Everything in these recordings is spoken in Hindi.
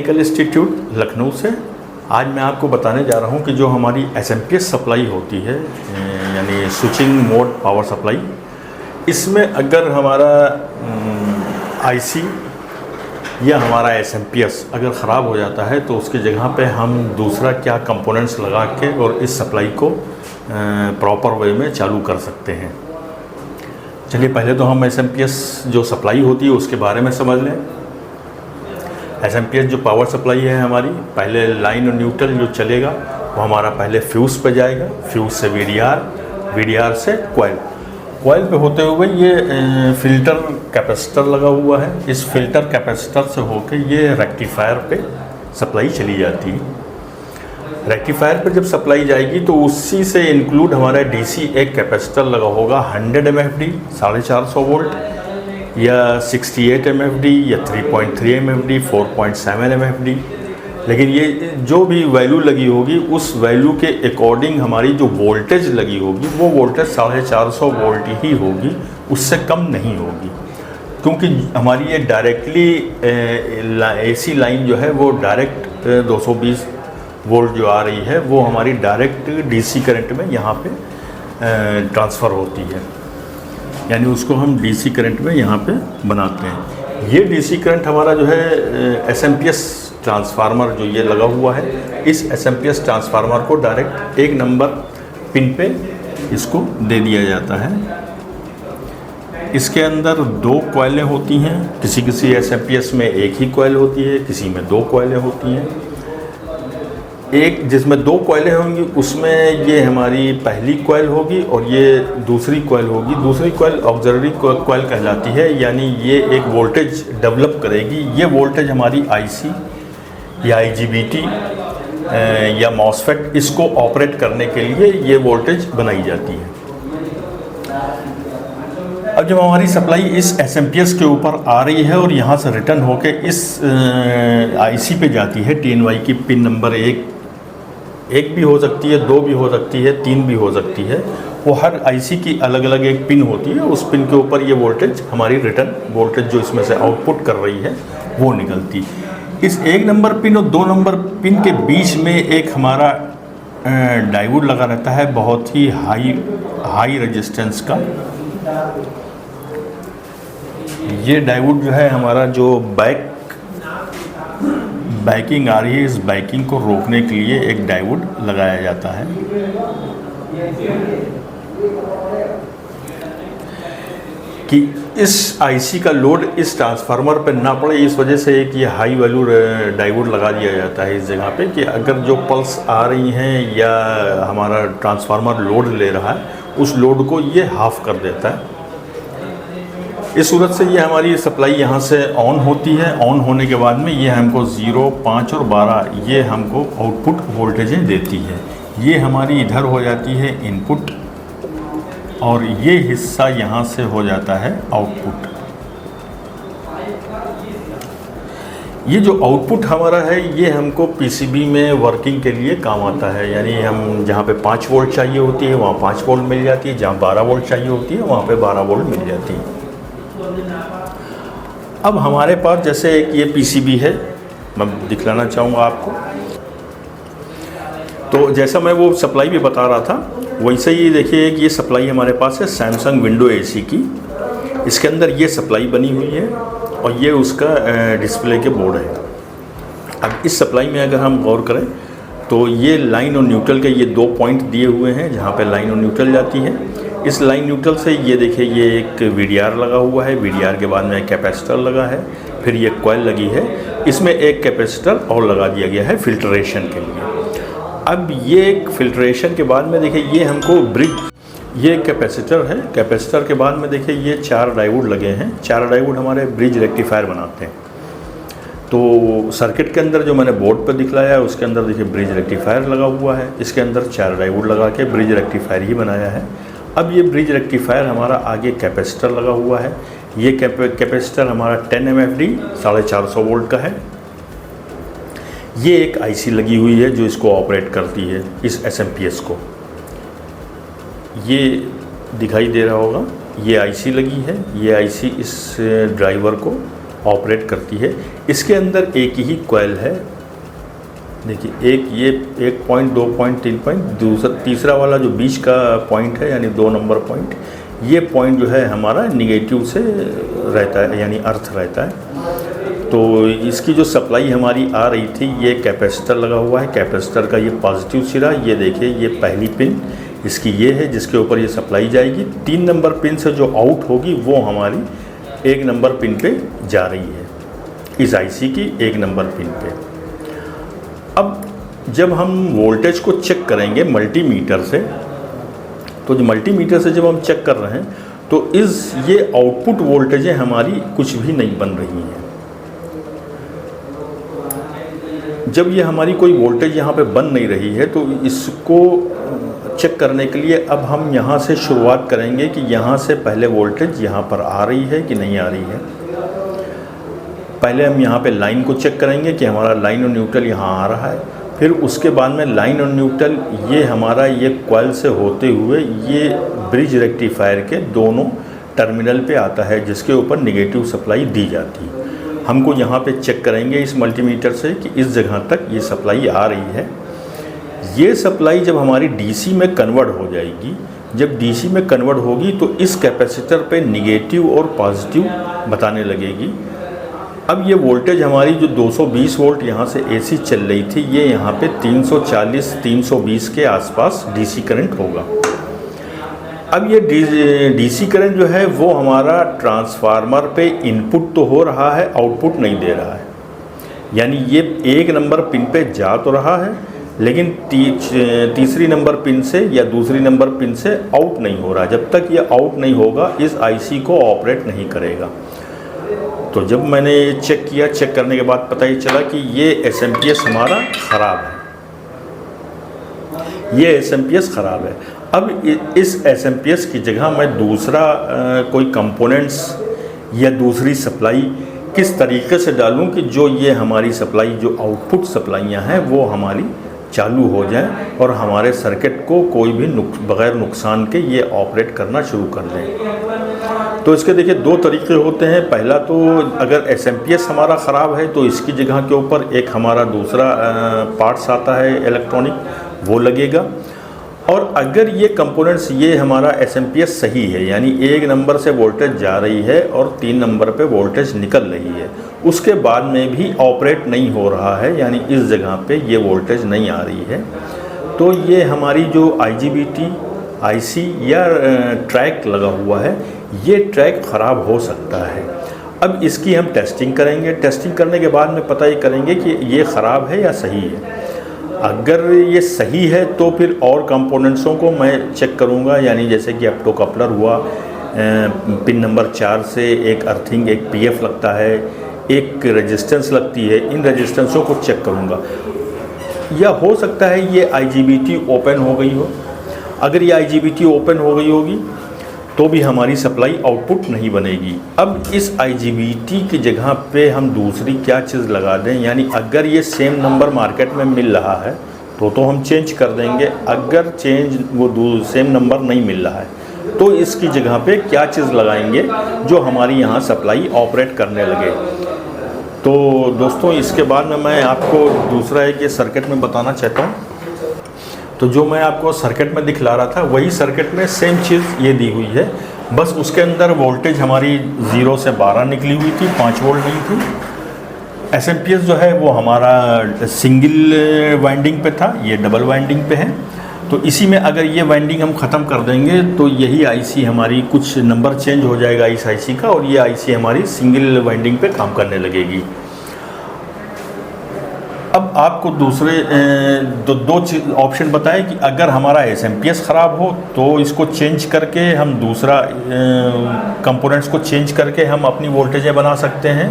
टेक्निकल इंस्टीट्यूट लखनऊ से। आज मैं आपको बताने जा रहा हूं कि जो हमारी एसएमपीएस सप्लाई होती है, यानी स्विचिंग मोड पावर सप्लाई, इसमें अगर हमारा आईसी या हमारा एसएमपीएस अगर ख़राब हो जाता है तो उसकी जगह पे हम दूसरा क्या कंपोनेंट्स लगा के और इस सप्लाई को प्रॉपर वे में चालू कर सकते हैं। चलिए पहले तो हम एसएमपीएस जो सप्लाई होती है उसके बारे में समझ लें। एसएमपीएस जो पावर सप्लाई है हमारी, पहले लाइन और न्यूट्रल जो चलेगा वो हमारा पहले फ्यूज़ पे जाएगा, फ्यूज़ से वीडीआर से कॉइल पे होते हुए ये फिल्टर कैपेसिटर लगा हुआ है। इस फिल्टर कैपेसिटर से होके ये रेक्टिफायर पे सप्लाई चली जाती है। रेक्टिफायर पे जब सप्लाई जाएगी तो उसी से इंक्लूड हमारा डीसी एक कैपेसिटर लगा होगा 100 MFD 450 वोल्ट या 68 MFD या 3.3 MFD 4.7 MFD। लेकिन ये जो भी वैल्यू लगी होगी उस वैल्यू के अकॉर्डिंग हमारी जो वोल्टेज लगी होगी वो वोल्टेज 450 वोल्ट ही होगी, उससे कम नहीं होगी। क्योंकि हमारी ये डायरेक्टली एसी लाइन जो है वो डायरेक्ट 220 वोल्ट जो आ रही है वो हमारी डायरेक्ट डीसी करंट में यहाँ पे ट्रांसफ़र होती है, यानी उसको हम डीसी करंट में यहाँ पे बनाते हैं। ये डीसी करंट हमारा जो है एसएमपीएस ट्रांसफार्मर जो ये लगा हुआ है, इस एसएमपीएस ट्रांसफार्मर को डायरेक्ट एक नंबर पिन पे इसको दे दिया जाता है। इसके अंदर 2 कॉइलें होती हैं, किसी एसएमपीएस में एक ही कॉइल होती है, किसी में 2 कॉइलें होती हैं। एक जिसमें 2 कॉइलें होंगी उसमें ये हमारी पहली कॉइल होगी और ये दूसरी कॉइल होगी। दूसरी कॉइल ऑक्सिलरी कॉइल कहलाती है, यानी ये एक वोल्टेज डेवलप करेगी। ये वोल्टेज हमारी आईसी या आईजीबीटी या मॉसफेट इसको ऑपरेट करने के लिए ये वोल्टेज बनाई जाती है। अब जब हमारी सप्लाई इस एसएमपीएस के ऊपर आ रही है और यहाँ से रिटर्न होके इस आईसी पे जाती है, टीएनवाई की पिन नंबर 1 भी हो सकती है, 2 भी हो सकती है, 3 भी हो सकती है। वो हर आईसी की अलग अलग एक पिन होती है, उस पिन के ऊपर ये वोल्टेज हमारी रिटर्न वोल्टेज जो इसमें से आउटपुट कर रही है वो निकलती। इस 1 नंबर पिन और 2 नंबर पिन के बीच में एक हमारा डायोड लगा रहता है, बहुत ही हाई रेजिस्टेंस का। ये डायोड जो है हमारा जो बैकिंग आ रही है, इस बैकिंग को रोकने के लिए एक डायोड लगाया जाता है। कि इस आईसी का लोड इस ट्रांसफार्मर पर ना पड़े, इस वजह से एक ये हाई वैल्यू डायोड लगा दिया जाता है इस जगह पे, कि अगर जो पल्स आ रही हैं या हमारा ट्रांसफार्मर लोड ले रहा है उस लोड को ये हाफ कर देता है। इस सूरत से ये हमारी सप्लाई यहाँ से ऑन होती है। ऑन होने के बाद में ये हमको 0, 5 और 12 ये हमको आउटपुट वोल्टेजें देती है। ये हमारी इधर हो जाती है इनपुट और ये हिस्सा यहाँ से हो जाता है आउटपुट। ये जो आउटपुट हमारा है ये हमको पीसीबी में वर्किंग के लिए काम आता है, यानी हम जहाँ पे 5 वोल्ट चाहिए होती है वहाँ 5 वोल्ट मिल जाती है, जहाँ 12 वोल्ट चाहिए होती है वहाँ पे 12 वोल्ट मिल जाती है। अब हमारे पास जैसे एक ये पीसीबी है, मैं दिखलाना चाहूँगा आपको। तो जैसा मैं वो सप्लाई भी बता रहा था वैसे ही देखिए कि ये सप्लाई हमारे पास है सैमसंग विंडो एसी की। इसके अंदर ये सप्लाई बनी हुई है और ये उसका डिस्प्ले के बोर्ड है। अब इस सप्लाई में अगर हम गौर करें तो ये लाइन और न्यूट्रल के ये 2 पॉइंट दिए हुए हैं जहाँ पे लाइन और न्यूट्रल जाती है। इस लाइन न्यूट्रल से ये देखिए ये एक वीडीआर लगा हुआ है, वीडीआर के बाद में एक कैपेसिटर लगा है, फिर ये कॉइल लगी है, इसमें एक कैपेसिटर और लगा दिया गया है फिल्ट्रेशन के लिए। अब ये एक फिल्ट्रेशन के बाद में देखिए ये हमको ये कैपेसिटर है, कैपेसिटर के बाद में देखिए ये 4 डायोड लगे हैं। 4 डायोड हमारे ब्रिज रेक्टिफायर बनाते हैं। तो सर्किट के अंदर जो मैंने बोर्ड पर दिखलाया है उसके अंदर देखिए ब्रिज रेक्टिफायर लगा हुआ है, इसके अंदर 4 डायोड लगा के ब्रिज रेक्टिफायर ही बनाया है। अब ये ब्रिज रेक्टिफायर हमारा आगे कैपेसिटर लगा हुआ है। ये कैपेसिटर हमारा 10 MFD 450 वोल्ट का है। ये एक आईसी लगी हुई है जो इसको ऑपरेट करती है, इस एसएमपीएस को। ये दिखाई दे रहा होगा, ये आईसी लगी है। ये आईसी इस ड्राइवर को ऑपरेट करती है। इसके अंदर एक ही कॉइल है, देखिए एक ये 1 पॉइंट, 2 पॉइंट, 3 पॉइंट, दूसरा तीसरा वाला जो बीच का पॉइंट है यानी 2 नंबर पॉइंट, ये पॉइंट जो है हमारा निगेटिव से रहता है यानी अर्थ रहता है। तो इसकी जो सप्लाई हमारी आ रही थी, ये कैपेसिटर लगा हुआ है, कैपेसिटर का ये पॉजिटिव सिरा, ये देखिए ये पहली पिन इसकी ये है जिसके ऊपर ये सप्लाई जाएगी। 3 नंबर पिन से जो आउट होगी वो हमारी 1 नंबर पिन पे जा रही है, इस आईसी की 1 नंबर पिन पे। अब जब हम वोल्टेज को चेक करेंगे मल्टीमीटर से, तो जो मल्टीमीटर से जब हम चेक कर रहे हैं तो ये आउटपुट वोल्टेजें हमारी कुछ भी नहीं बन रही हैं। जब ये हमारी कोई वोल्टेज यहाँ पे बन नहीं रही है तो इसको चेक करने के लिए अब हम यहाँ से शुरुआत करेंगे कि यहाँ से पहले वोल्टेज यहाँ पर आ रही है कि नहीं आ रही है। पहले हम यहाँ पे लाइन को चेक करेंगे कि हमारा लाइन और न्यूट्रल यहाँ आ रहा है। फिर उसके बाद में लाइन और न्यूट्रल ये हमारा ये कॉइल से होते हुए ये ब्रिज रेक्टिफायर के दोनों टर्मिनल पे आता है जिसके ऊपर नेगेटिव सप्लाई दी जाती है। हमको यहाँ पे चेक करेंगे इस मल्टीमीटर से कि इस जगह तक ये सप्लाई आ रही है। ये सप्लाई जब हमारी डीसी में कन्वर्ट हो जाएगी, जब डीसी में कन्वर्ट होगी तो इस कैपेसिटर पे निगेटिव और पॉजिटिव बताने लगेगी। अब ये वोल्टेज हमारी जो 220 वोल्ट यहाँ से एसी चल रही थी, ये यहाँ पे 340-320 के आसपास डीसी करंट होगा। अब ये डीसी करंट जो है वो हमारा ट्रांसफार्मर पे इनपुट तो हो रहा है, आउटपुट नहीं दे रहा है। यानी ये 1 नंबर पिन पे जा तो रहा है लेकिन तीसरी नंबर पिन से या दूसरी नंबर पिन से आउट नहीं हो रहा। जब तक ये आउट नहीं होगा इस आईसी को ऑपरेट नहीं करेगा। तो जब मैंने ये चेक किया, चेक करने के बाद पता ही चला कि ये एसएमपीएस हमारा ख़राब है, ये एसएमपीएस ख़राब है। अब इस एसएमपीएस की जगह मैं दूसरा कोई कंपोनेंट्स या दूसरी सप्लाई किस तरीके से डालूं कि जो ये हमारी सप्लाई जो आउटपुट सप्लाइयाँ हैं वो हमारी चालू हो जाए और हमारे सर्किट को कोई भी बग़ैर नुकसान के ये ऑपरेट करना शुरू कर दें। तो इसके देखिए 2 तरीके होते हैं। पहला तो अगर एसएमपीएस हमारा ख़राब है तो इसकी जगह के ऊपर एक हमारा दूसरा पार्ट्स आता है इलेक्ट्रॉनिक, वो लगेगा। और अगर ये कंपोनेंट्स ये हमारा एसएमपीएस सही है यानी 1 नंबर से वोल्टेज जा रही है और 3 नंबर पे वोल्टेज निकल रही है, उसके बाद में भी ऑपरेट नहीं हो रहा है यानी इस जगह पे ये वोल्टेज नहीं आ रही है, तो ये हमारी जो IGBT आईसी या ट्रैक लगा हुआ है, ये ट्रैक ख़राब हो सकता है। अब इसकी हम टेस्टिंग करेंगे। टेस्टिंग करने के बाद में पता ही करेंगे कि ये ख़राब है या सही है। अगर ये सही है तो फिर और कंपोनेंट्सों को मैं चेक करूँगा, यानी जैसे कि ऑप्टो कपलर हुआ, पिन नंबर 4 से एक अर्थिंग, एक पीएफ लगता है, एक रेजिस्टेंस लगती है, इन रेजिस्टेंसों को चेक करूँगा। या हो सकता है ये IGBT ओपन हो गई हो। अगर ये IGBT ओपन हो गई होगी तो भी हमारी सप्लाई आउटपुट नहीं बनेगी। अब इस IGBT की जगह पे हम दूसरी क्या चीज़ लगा दें, यानी अगर ये सेम नंबर मार्केट में मिल रहा है तो हम चेंज कर देंगे। अगर वो सेम नंबर नहीं मिल रहा है तो इसकी जगह पे क्या चीज़ लगाएंगे जो हमारी यहाँ सप्लाई ऑपरेट करने लगे। तो दोस्तों इसके बाद में मैं आपको दूसरा एक ये सर्किट में बताना चाहता हूँ। तो जो मैं आपको सर्किट में दिखला रहा था वही सर्किट में सेम चीज़ ये दी हुई है, बस उसके अंदर वोल्टेज हमारी 0 से 12 निकली हुई थी, 5 वोल्ट नहीं थी। एसएमपीएस जो है वो हमारा सिंगल वाइंडिंग पे था, ये डबल वाइंडिंग पे है। तो इसी में अगर ये वाइंडिंग हम ख़त्म कर देंगे तो यही आईसी हमारी कुछ नंबर चेंज हो जाएगा इस आईसी का, और ये आईसी हमारी सिंगल वाइंडिंग पे काम करने लगेगी। अब आपको दूसरे दो ऑप्शन बताए कि अगर हमारा एसएमपीएस ख़राब हो तो इसको चेंज करके हम दूसरा कंपोनेंट्स को चेंज करके हम अपनी वोल्टेजें बना सकते हैं,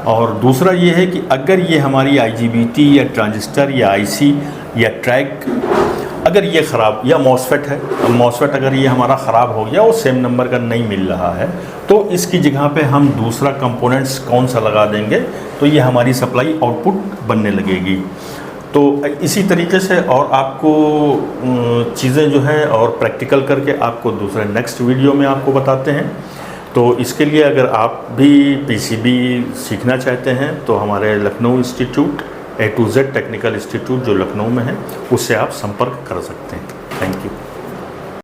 और दूसरा ये है कि अगर ये हमारी IGBT या ट्रांजिस्टर या आईसी या ट्रैक अगर ये ख़राब, या मॉसफेट है, मॉसफेट अगर ये हमारा ख़राब हो गया, वो सेम नंबर का नहीं मिल रहा है, तो इसकी जगह पे हम दूसरा कंपोनेंट्स कौन सा लगा देंगे तो ये हमारी सप्लाई आउटपुट बनने लगेगी। तो इसी तरीके से और आपको चीज़ें जो है और प्रैक्टिकल करके आपको दूसरे नेक्स्ट वीडियो में आपको बताते हैं। तो इसके लिए अगर आप भी पीसीबी सीखना चाहते हैं तो हमारे Lucknow institute A to Z technical institute जो लखनऊ में है, उससे आप संपर्क कर सकते हैं। Thank you.